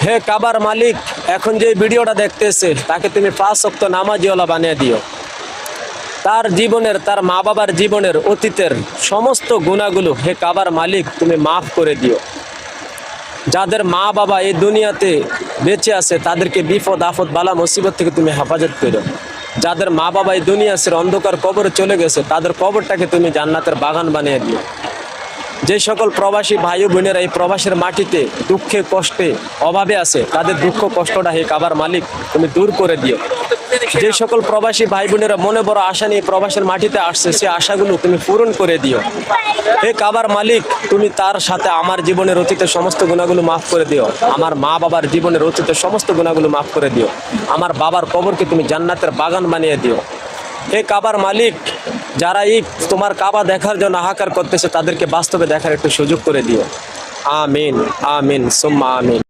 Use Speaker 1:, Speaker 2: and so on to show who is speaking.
Speaker 1: হে কাবার মালিক, এখন যে ভিডিওটা দেখতেছে তাকে তুমি 5 ওয়াক্ত নামাজিওয়ালা বানিয়ে দিও। তার জীবনের, তার মা বাবার জীবনের অতীতের সমস্ত গুনাহগুলো হে কাবার মালিক তুমি মাফ করে দিও। যাদের মা বাবা এই দুনিয়াতে বেঁচে আছে তাদেরকে বিপদ আপদ বালা মুসিবত থেকে তুমি হেফাজত করো। যাদের মা বাবা এই দুনিয়া ছেড়ে অন্ধকার কবরে চলে গেছে তাদের কবরটাকে তুমি জান্নাতের বাগান বানিয়ে দিও। যে সকল প্রবাসী ভাই বোনেরা এই প্রবাসের মাটিতে দুঃখে কষ্টে অভাবে আছে তাদের দুঃখ কষ্টটা হে কাবার মালিক তুমি দূর করে দিও। যে সকল প্রবাসী ভাই বোনেরা মনে বড় আশা নিয়ে প্রবাসের মাটিতে আসছে সে আশাগুলো তুমি পূরণ করে দিও। হে কাবার মালিক, তুমি তার সাথে আমার জীবনের অতীতের সমস্ত গুণাগুলো মাফ করে দিও। আমার মা বাবার জীবনের অতীতের সমস্ত গুণাগুলো মাফ করে দিও। আমার বাবার কবরকে তুমি জান্নাতের বাগান বানিয়ে দিও। হে কাবার মালিক, যারা এই তোমার কাবা দেখার জন্য হাহাকার করতেছে তাদেরকে বাস্তবে দেখার একটু সুযোগ করে দিও। আমিন আমিন সুম্মা আমিন।